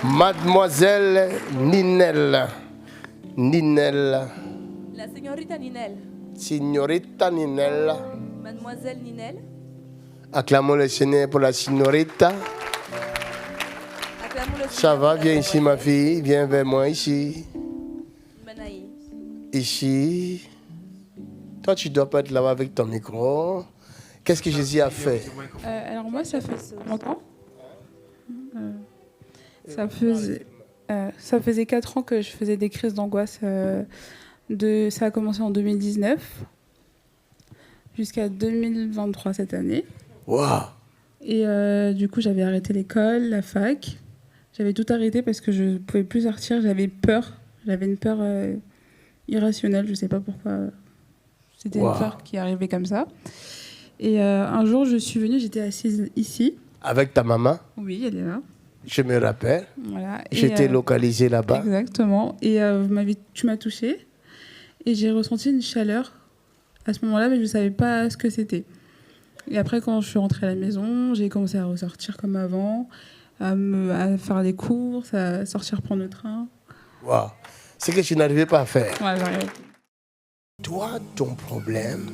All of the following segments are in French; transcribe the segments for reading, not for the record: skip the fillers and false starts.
Mademoiselle Ninel. Ninel. La signorita Ninel. Signorita Ninel. Mademoiselle Ninel. Acclamons le Seigneur pour la signorita. Ça va, viens ici ma fille, viens vers moi ici. Ici. Toi tu dois pas être là-bas avec ton micro. Qu'est-ce que Jésus a fait? Alors moi ça fait... Ça faisait 4 ans que je faisais des crises d'angoisse. Ça a commencé en 2019 jusqu'à 2023 cette année. Wow. Et du coup, j'avais arrêté l'école, la fac. J'avais tout arrêté parce que je ne pouvais plus sortir. J'avais peur. J'avais une peur irrationnelle. Je ne sais pas pourquoi. C'était une peur qui arrivait comme ça. Et un jour, je suis venue, j'étais assise ici. Avec ta maman? Oui, elle est là. Je me rappelle. Voilà. J'étais localisée là-bas. Exactement. Et tu m'as touchée. Et j'ai ressenti une chaleur à ce moment-là, mais je ne savais pas ce que c'était. Et après, quand je suis rentrée à la maison, j'ai commencé à ressortir comme avant, à faire des courses, à sortir prendre le train. Waouh. C'est que tu n'arrivais pas à faire. Ouais, j'arrive. Toi, ton problème.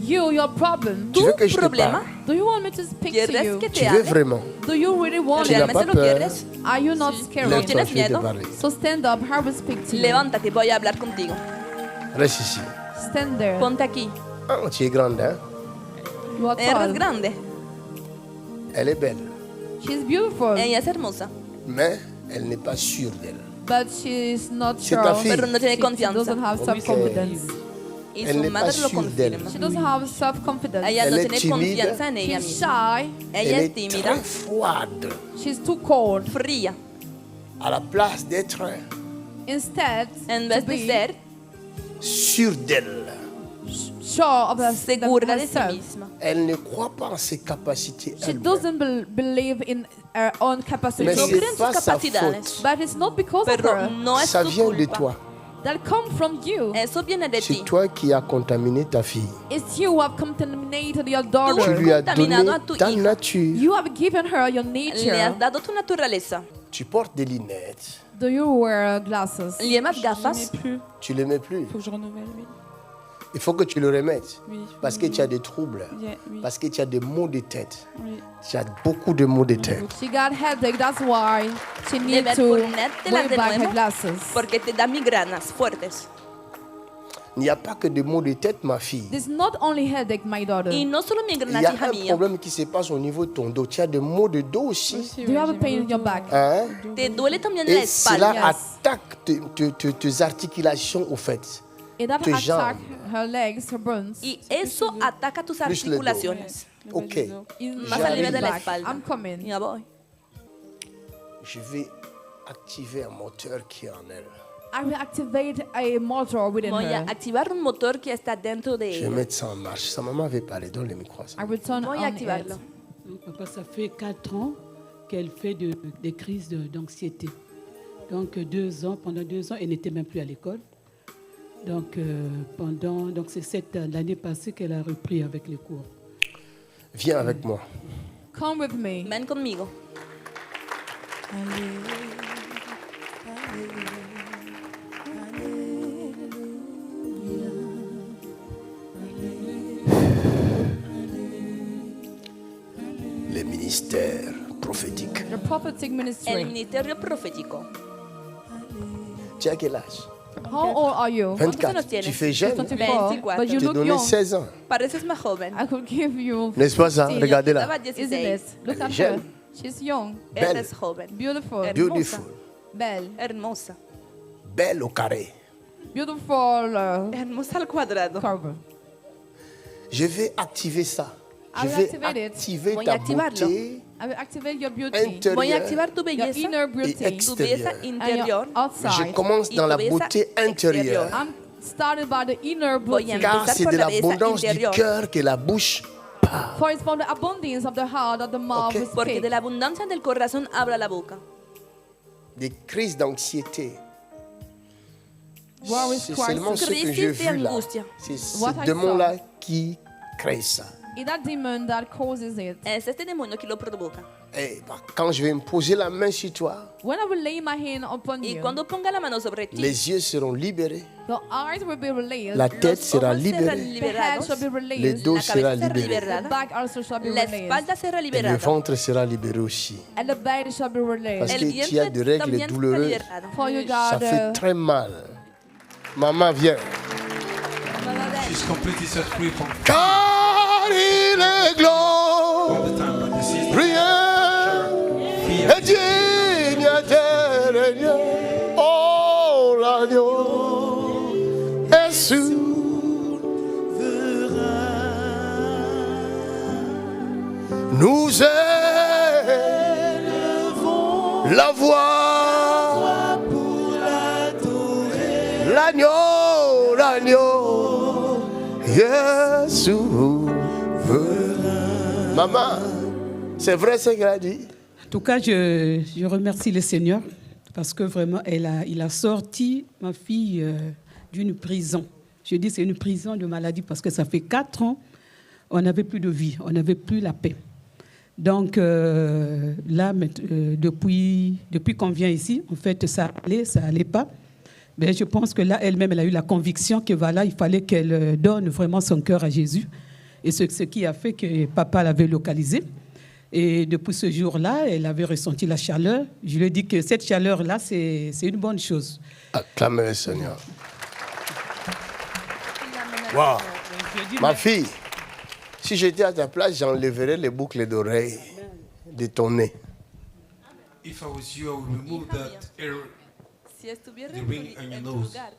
Your problem. Tu veux que je te parle? Do you want me to speak to you? Tu veux vraiment? Do you really want Tu n'as pas peur? Are you not scared? Lève-toi, je vais te parler. So stand up, I will speak to you. Levántate, voy a hablar contigo. Reste ici. Stand there. Ponte aquí. Ah, tu es grande, hein? You are Eres tall. grande. Elle est belle. She's beautiful. Ella es hermosa. Mais elle n'est pas sûre d'elle. But she's not C'est sure. ta fille. Pero no tiene She confianza. doesn't have self-confidence. Y Elle su n'est pas madre lo sûre d'elle. confirma. She doesn't have self-confidence. Ella Elle no est tiene timide. confianza en ella She's misma. shy. Ella Elle es est tímida, très froide. She's too cold. fría. À la place d'être Instead, En vez to de be ser sûre d'elle. sure of segura de sí herself. misma. Elle ne croit pas en ses capacités. She elle-même. doesn't believe in her own capacity. Mais No c'est cree en pas sus sa capacidades. faute. But it's not because of Pero her. no es Ça su vient de culpa. toi. That come from you. Eso viene de C'est ti. toi qui as contaminé ta fille. It's you who have contaminated your Tu daughter. lui as donné Contaminado a tu ta hija. nature. You have given her your Le has nature. dado tu naturaleza. Tu portes des lunettes. Do you wear glasses? Llevas gafas. Plus. Tu ne les mets plus. Il faut que je renouvelle, oui. Il faut que tu le remettes. Oui. Parce que tu as des troubles. Oui. Parce que tu as des maux de tête. Oui. Tu as beaucoup de maux de tête. She got headache. That's why she needs Debes to ponértelas wear de back her nuevo glasses. porque te da migranas fuertes. Il n'y a pas que des maux de tête, ma fille. This is not only headache, my daughter. Y no solo Il migranas, y a hija un mía. problème qui se passe au niveau de ton dos. Tu as des maux de dos aussi. Do you have a pain in your back? Hein? Te duele también la Et cela espalda. attaque tes articulations, au fait. It that tes attack jambes. her legs, her bones. Y eso ataca tus Plus le dos. articulaciones. Ok. Más al nivel de la Back. espalda. I'm coming. Ya voy. Je vais activer un moteur qui est en elle. I will activate a motor within Voy a her. activar un motor que está dentro de Je vais ella. mettre ça en marche. Sa maman avait parlé dans les micros. I will turn Voy a on activarlo. it. Papa, ça fait 4 ans qu'elle fait des crises d'anxiété. Donc pendant 2 ans, elle n'était même plus à l'école. Donc c'est l'année passée qu'elle a repris avec les cours. Viens avec moi. Come with me. Ven conmigo. Les ministères prophétiques. The prophetic El ministry. ministerio profético. Tu as quel âge? How old are you? 24. Tu fais jeune. 24. 24. But you Tu t'es look donné young. 16 ans. Pareces más joven. I could give you. N'est-ce pas ça? 16. Regardez là. Estaba Isn't 16. it? Look Elle at est jeune. her. She's young. Belle. Eres joven. Beautiful. Beautiful. Belle. Hermosa. Belle au carré. Beautiful Hermosa al cuadrado. curve. Je vais activer ça. I Je will vais activate it. activer Voy a ta activarlo. beauté I will activate your beauty. intérieure. Voy a activar tu Your belleza, inner et beauty. tu belleza extérieure. And your interior. Je outside. commence Y dans tu la belleza beauté intérieure. exterior. I'm started by the inner Voy a beauty. empezar Car c'est por de la belleza l'abondance du interior. cœur que la bouche parle. For it's from the abundance of the heart that the mouth Okay. will Porque speak. de la abundancia del corazón habla la boca. Des crises d'anxiété. Worries, C'est crisis. seulement ce que Crisis j'ai de vu là. angustia. C'est What ce I démon-là qui crée ça. It's that demon that causes it. Es este demonio que lo provoca. Et quand je vais me poser la main sur toi, When I will lay my hand upon Y you, cuando ponga la mano sobre ti, les yeux seront libérés, the eyes will be released, la tête sera ojos serán libérée, the head liberados, shall be le released, dos la sera cabeza será libéré, the liberada, back also shall be la released, espalda será et le liberada, ventre sera libéré aussi. and the belly shall be Parce released. que el tu as des vientre règles también será douloureuses. liberado. For you, Ça God, fait très mal. Maman, viens. She's completely set free from Car il est glorieux, all the time, but the sister rien est digne de régner. Oh, l'agneau est souverain. Nous élevons la voix pour l'adorer. L'agneau, l'agneau, est souverain. Maman, c'est vrai ce qu'elle a dit? En tout cas, je remercie le Seigneur parce que vraiment, il a sorti ma fille d'une prison. Je dis c'est une prison de maladie parce que ça fait 4 ans, on n'avait plus de vie, on n'avait plus la paix. Donc là, depuis qu'on vient ici, en fait, ça allait pas. Mais je pense que là, elle-même, elle a eu la conviction que voilà, il fallait qu'elle donne vraiment son cœur à Jésus. Et ce qui a fait que papa l'avait localisée. Et depuis ce jour-là, elle avait ressenti la chaleur. Je lui ai dit que cette chaleur-là, c'est une bonne chose. Acclamez le Seigneur. Wow. Ma fille, si j'étais à ta place, j'enlèverais les boucles d'oreilles de ton nez. if I was you, I would remove that hair. Si estuviera The ring on your en tu nose. lugar,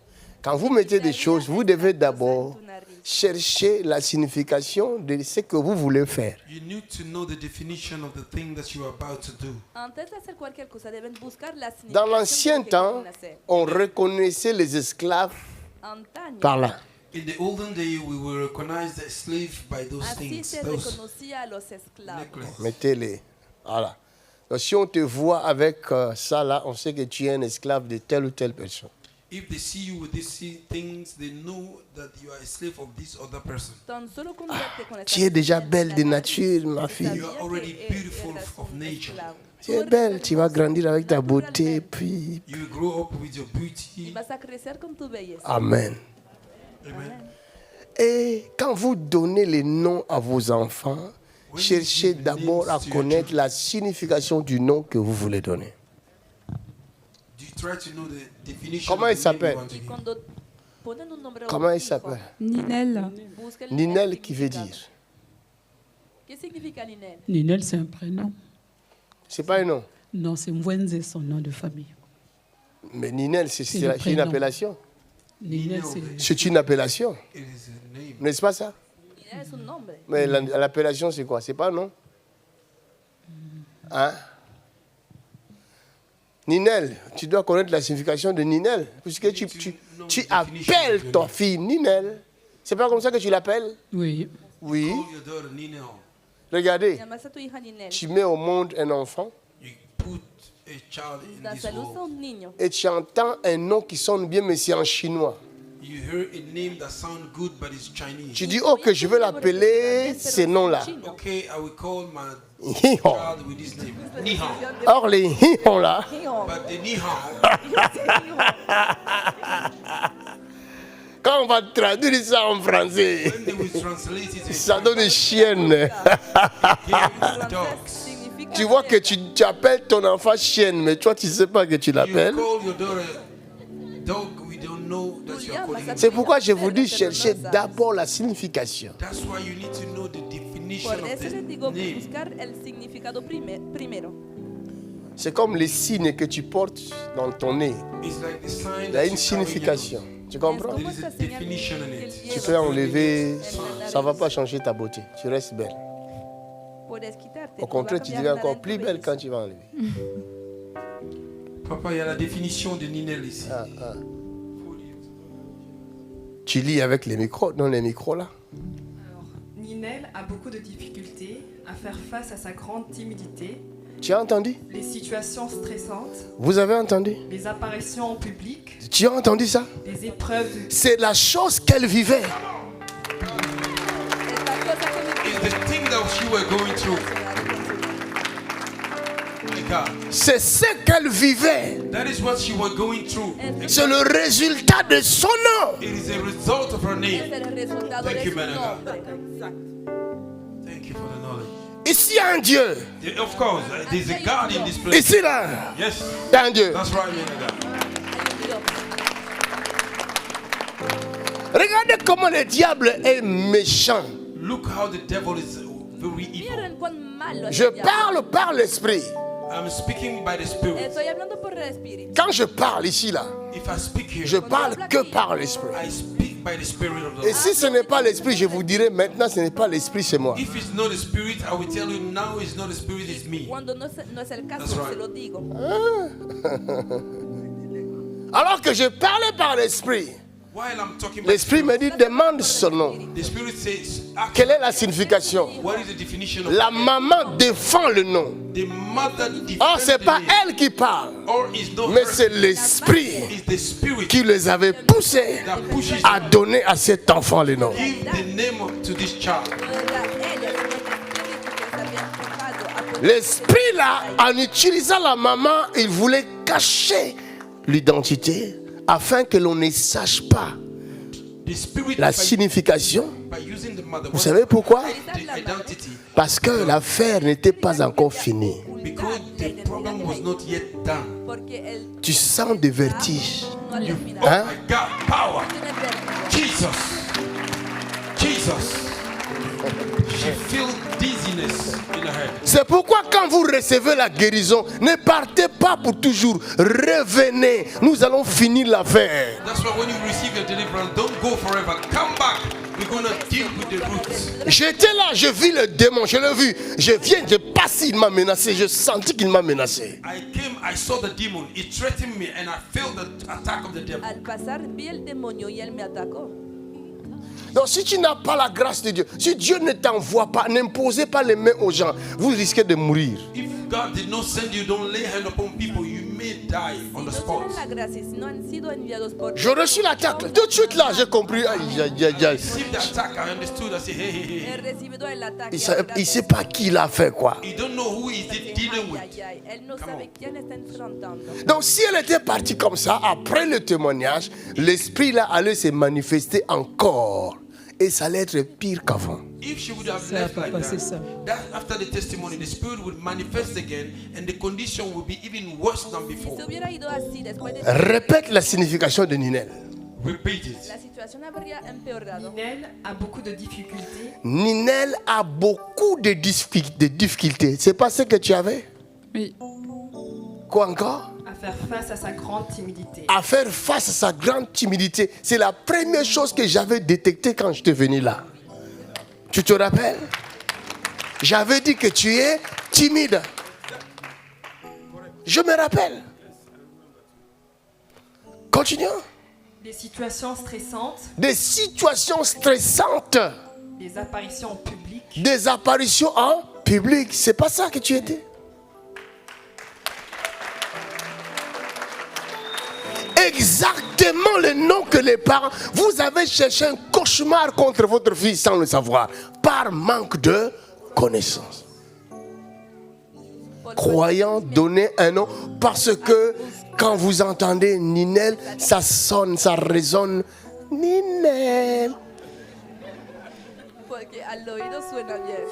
Quand vous mettez des choses, vous devez d'abord chercher la signification de ce que vous voulez faire. You need to know the definition of the thing that you are about to do. antes de hacer cualquier cosa deben buscar la Dans significación l'ancien de lo que temps, quieren hacer. on reconnaissait les esclaves Antaño, par là. In the olden day, we will recognize the slave by those así things, se those reconocía a los esclavos. necklaces. Mettez-les. Voilà. Donc, si on te voit avec ça là, on sait que tu es un esclave de telle ou telle personne. If they see you with these things, they know that you are a slave of this other person. Tan solo con verte con Tu es déjà señal belle en de la nature, ma nariz, fille. You are sabía already que beautiful eras of un nature. esclavo. Tu es belle, tu vas grandir avec ta beauté, puis... You will grow up with your Y beauty. vas a crecer con tu belleza. Amen. Amen. Et quand vous donnez les noms à vos enfants, cherchez d'abord à connaître la signification du nom que vous voulez donner. Do you try to know the definition Comment of il the name you s'appelle? want to Y give? cuando ponen un nombre a Comment un il hijo, s'appelle? Ninel. busca el Ninel qui veut significado. dire. ¿Qué significa Ninel? Ninel, c'est un prénom. C'est pas un nom. Non, c'est Mwenze, son nom de famille. Mais Ninel, c'est le une prénom. appellation. Ninel, c'est... C'est une appellation. It is a name. N'est-ce pas ça? Ninel es un nombre. Mais l'appellation, c'est quoi? C'est pas un nom? Hein? Ninel, tu dois connaître la signification de Ninel. Puisque tu appelles ta fille Ninel. C'est pas comme ça que tu l'appelles? Oui. Oui. Call your daughter Ninel. Regardez, Llamas a tu hija Ninel. tu mets au monde un enfant You put a child in Das this a luz a world. un niño. et tu entends un nom qui sonne bien, mais c'est en chinois. You hear a name that sounds good, but it's Chinese. Tu dis, ok, je vais l'appeler ce nom-là. Okay, I will call my Hihon. child with this name. Nihao. Or, les hihons là, But the Nihao, quand on va traduire ça en français, when they will translate it ça donne chienne. into dogs. Significa Tu vois que tu appelles ton enfant chienne, mais toi, tu ne sais pas que tu You l'appelles. call your daughter dog, we don't know that you are calling him. C'est pourquoi je vous dis, cherchez d'abord la signification. That's why you need to know the definition Por of eso les the digo name. buscar el significado primero. C'est comme les signes que tu portes dans ton nez. It's like the sign Il y a that une you carry in your signification. nose. Tu comprends? There is a definition in it. Tu peux enlever, ça ne va pas changer ta beauté. Tu restes belle. Puedes quitarte. Au contraire, tu deviens encore plus belle quand tu vas enlever. Papa, il y a la définition de Ninel ici. Tu lis avec les micros, non les micros là. Alors, Ninel a beaucoup de difficultés à faire face à sa grande timidité, Tu as entendu? les situations stressantes, Vous avez entendu? les apparitions en public, Tu as entendu ça? les épreuves de... C'est la chose qu'elle vivait. It's the thing that you were going through. God. C'est ce qu'elle vivait. That is what she was going through. C'est le résultat de son nom. It is a result of her Es name. el resultado Thank de you, su man of God. nombre. Thank you for the knowledge. Ici, il y a un Dieu. Yeah, of course, there's a God in this place. Ici, là, Yes, il y a un Dieu. that's right, man of God. Hay un Dios. Regardez comment le diable est méchant. Look how the devil is very evil. Miren cuán malo es Je el diablo. parle par l'esprit. I'm speaking by the Spirit. Estoy hablando por el Espíritu. Quand je parle ici, là, If I speak here, je parle que par l'esprit. I speak by the Spirit of the Et Lord. si ce n'est pas l'esprit, je vous dirai maintenant, ce n'est pas l'esprit, c'est moi. If it's not the Spirit, I will tell you now it's not the Spirit, it's me. Cuando no es el caso, That's right. se lo digo. Alors que je parlais par l'esprit, While I'm talking by l'esprit me dit, demande son nom. the Spirit says, ask Quelle est la signification? what is the definition of La maman défend le nom. the mother Oh, defends c'est the pas name. elle qui parle, Or is not mais her. c'est l'esprit It's the Spirit qui les avait poussés that pushes à donner à cet enfant le nom. give the name to this child. No era ella, sino el Espíritu que les había empujado a poner L'esprit là, en utilisant la maman, il voulait cacher l'identité afin que l'on ne sache pas The Spirit la by signification. using the mother. Vous savez pourquoi? The identity. Parce que l'affaire n'était pas encore finie. Because the problem was not yet done. porque él Tu sens des vertiges. no ha terminado. Oh Hein? my God, power. Tiene vértigo. Jesus. She feels dizziness in her head. C'est pourquoi quand vous recevez la guérison, ne partez pas pour toujours. Revenez. Nous allons finir l'affaire. That's why when you receive your deliverance, don't go forever. Come back. We're going to deal with the roots. J'étais là, je vis le démon, je l'ai vu. Je viens de passer, il m'a menacé. Je sentis qu'il m'a menacé. I came, I saw the demon. It threatened me, and I felt the attack of the devil. Al pasar vi el demonio y él me atacó. Donc si tu n'as pas la grâce de Dieu, si Dieu ne t'envoie pas, n'imposez pas les mains aux gens, vous risquez de mourir. If God did not send you, don't lay hand upon people. You may die on the Si no spot. tienen la gracia, si no han sido enviados por Je reçus l'attaque. Tout de suite là, j'ai compris. Aïe, aïe, aïe, aïe. Received the attack. I understood. I said, hey, hey, he hey. recibido el ataque. Il ne sait pas qui il a fait quoi. You don't know who is it dealing with. Ay, ay, él no sabe quién está enfrentando. Donc si elle était partie comme ça, après le témoignage, l'esprit là allait se manifester encore. Et ça allait être pire qu'avant. If she would have Ça a left pas like passé that, ça. that after the testimony, the spirit would manifest again, and the condition would be even worse than Si before. se hubiera ido así después de Répète la signification de Ninel. Repeat it. la situación habría empeorado. Ninel a beaucoup de difficultés Ninel a beaucoup de difficultés. C'est pas ce que tu avais? Oui. Quoi encore? à faire face à sa grande timidité. À faire face à sa grande timidité. C'est la première chose que j'avais détectée quand je t'ai venu là. Tu te rappelles? J'avais dit que tu es timide. Je me rappelle. Continuons. Des situations stressantes, Des situations stressantes. des apparitions publiques, Des apparitions en public. C'est pas ça que tu étais? Exactement le nom que les parents. Vous avez cherché un cauchemar contre votre fille sans le savoir. Par manque de connaissance. Croyant donner un nom parce que quand vous entendez Ninel, ça sonne, ça résonne. Ninel. Porque al oído suena bien.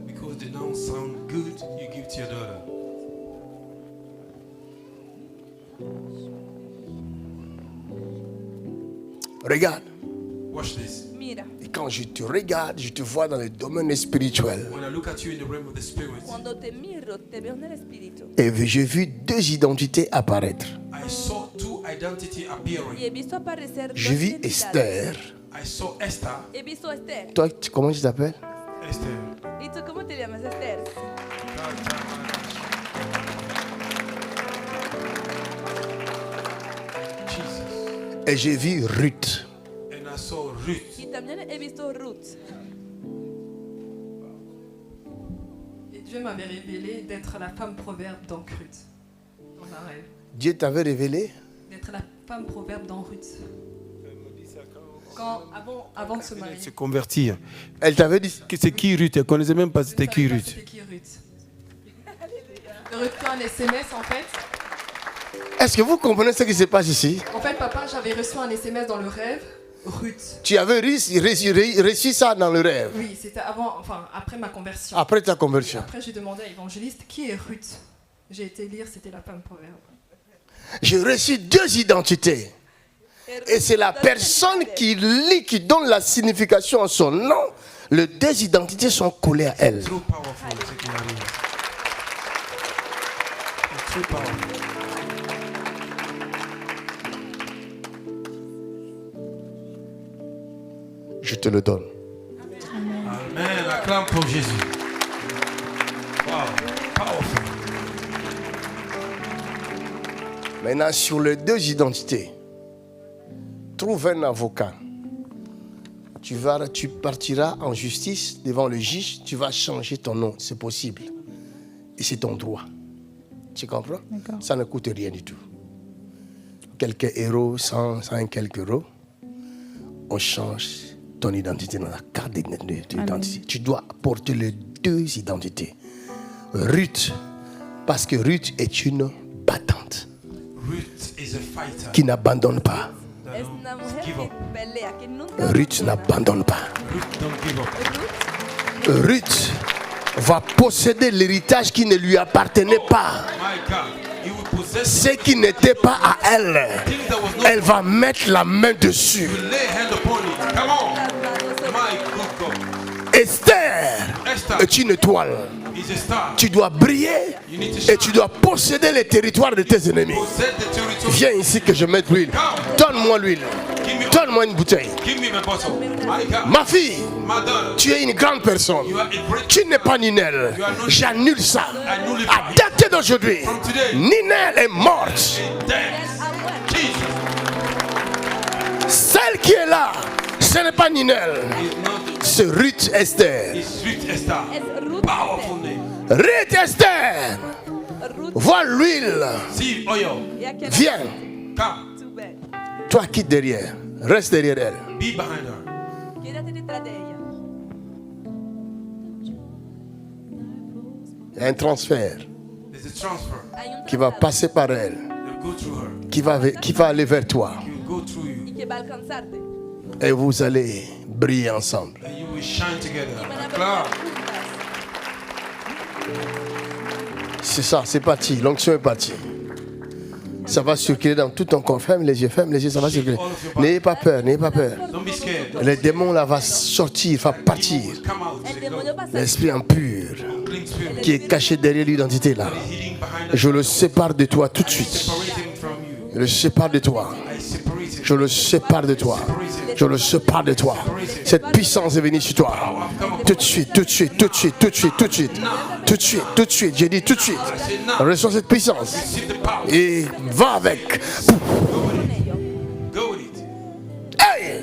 Because they don't sound good, you give to your daughter. Regarde. Watch this. Mira, Et quand je te regarde, je te vois dans le domaine spirituel. When I look at you in the realm of the spirit, cuando te miro, te veo en el espíritu. Et j'ai vu deux identités apparaître. I saw two identity Y appearing. he visto aparecer dos Je vis identidades. Esther. I saw Esther. He visto a Esther. Toi, comment tu t'appelles? Esther. ¿Y tú cómo te llamas, Esther? Jesus. Et j'ai vu Ruth. And I saw Ruth. Y también he visto Ruth. et Dieu m'avait révélé d'être la femme proverbe dans Ruth, dans un rêve. Dieu t'avait révélé. D'être la femme proverbe dans Ruth. Avant de se marier. Se convertir. Elle t'avait dit. Que c'est qui Ruth? Elle connaissait même pas c'était qui Ruth. C'était qui Ruth? De Ruth fait un SMS en fait. Est-ce que vous comprenez ce qui se passe ici? En fait, papa, j'avais reçu un SMS dans le rêve. Ruth. Tu avais reçu ça dans le rêve. Oui, c'était après ma conversion. Après ta conversion. Après, j'ai demandé à l'évangéliste qui est Ruth. J'ai été lire, c'était la femme proverbe. J'ai reçu 2 identités. Et c'est la personne qui lit, qui donne la signification à son nom. Les 2 identités sont collées à elle. Trop powerful, ce qui arrive. Trop powerful. Je te le donne. Amen. Acclame pour Jésus. Wow. Powerful. Maintenant, sur les 2 identités, trouve un avocat. Tu partiras en justice devant le juge, tu vas changer ton nom, c'est possible. Et c'est ton droit. Tu comprends? D'accord. Ça ne coûte rien du tout. Quelques euros, 100 et quelques euros, on change ton identité dans la carte d'identité. Tu dois porter les 2 identités. Ruth, parce que Ruth est une battante Ruth is a fighter. qui n'abandonne pas. Es una mujer Give que up. pelea, que nunca Ruth n'abandonne pas. Ruth don't give up. Ruth va posséder l'héritage qui ne lui appartenait pas. My God. You will possess Ce qui n'était pas à elle, things that was not. elle va mettre la main dessus. You lay hand upon it. Come on. My good God. Esther Esther est une étoile. is a star. Tu dois briller You need to et shine. tu dois posséder les territoires de tes ennemis. Possess the territory. Viens ici que je mette l'huile. Donne-moi l'huile. Donne-moi une bouteille. Give me my bottle. My God. Ma fille, My daughter. tu es une grande personne. You are a great. Tu n'es pas Ninel. J'annule ça. À dater d'aujourd'hui, Ninel est morte. Dead. Jesus Celle qui est là, ce n'est pas Ninel. is not. C'est Ruth Esther. It's Ruth Esther. es Ruth. Powerful name. Ruth Esther. Ruth. Vois l'huile. See oil. Ya que Viens. Come. tú ves. Toi quitte derrière. Reste derrière elle. Be behind her. Quédate detrás de ella. Il y a un transfert There's a transfer. Hay un qui va tratado passer par elle, They'll go through her. qui va aller vers toi. He will go through you. y que va a alcanzarte. Et vous allez briller ensemble. And you will shine together. Y van a Acclame. brillar juntas. C'est ça, c'est parti. L'onction est partie. Ça va circuler dans tout ton corps. Ferme les yeux, ça va circuler. N'ayez pas peur, n'ayez pas peur. Don't be scared. Les démons là va sortir, va partir. Come out. El demonio va a salir. L'esprit impur Clean spirit. qui est caché derrière l'identité là. Hiding behind the Je le sépare de toi tout de suite. separate him from you. Je le sépare de toi. I separate him. Je le sépare de toi. Je le sépare de toi. Cette puissance est venue sur toi. Tout de suite, tout de suite, tout de suite, tout de suite, tout de suite. Tout de suite, tout de suite. J'ai dit tout de suite. Reçois cette puissance. Receive the power. Et va avec. Go with it. Hey!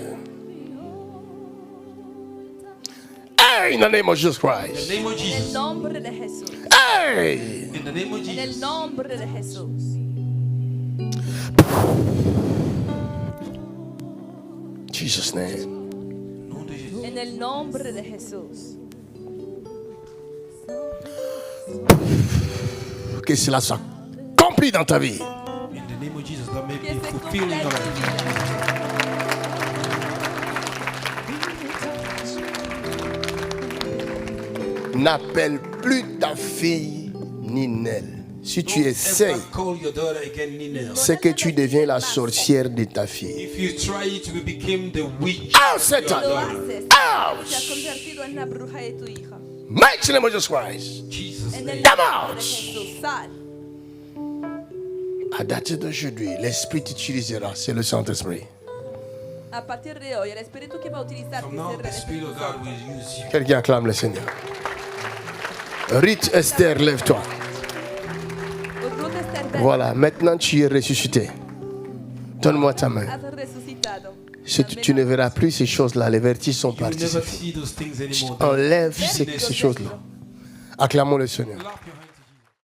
Hey! In the name of Jesus In Christ. the name of En el Jesus. nombre de Jesús. Hey! In the name of En el Jesus. nombre de Jesús. Jesus' name. Nom de Jésus. En el nombre de Jesús. Que cela soit accompli dans ta vie. In the name of Jesus. That may Que be se fulfilled cumpla in en your tu life. vida. N'appelle plus ta fille Ninel. Si tu Don't essayes, ever call your daughter again Ninel. c'est que tu deviens la sorcière de ta fille. If you try it, you become the witch. Out, Satan! Lo haces. Out! Te has convertido en la bruja de tu hija. Mighty name of Jesus Christ. Jesus' En name. el Come nombre out. de Jesús. Sal. À dater d'aujourd'hui, l'Esprit t'utilisera. C'est le Saint-Esprit. A partir de hoy, el espíritu que va a utilizar From now, the Spirit of God will use you. Quelqu'un acclame le Seigneur. Ruth Esther, lève-toi. Ruth Esther, ven. Voilà, maintenant tu es ressuscité. Donne-moi ta main. Has resucitado. Tu ne verras plus ces choses-là. Les vertiges sont You will partis. never see those things anymore. Enlève ces choses-là. Acclamons le Seigneur. Clap your hands.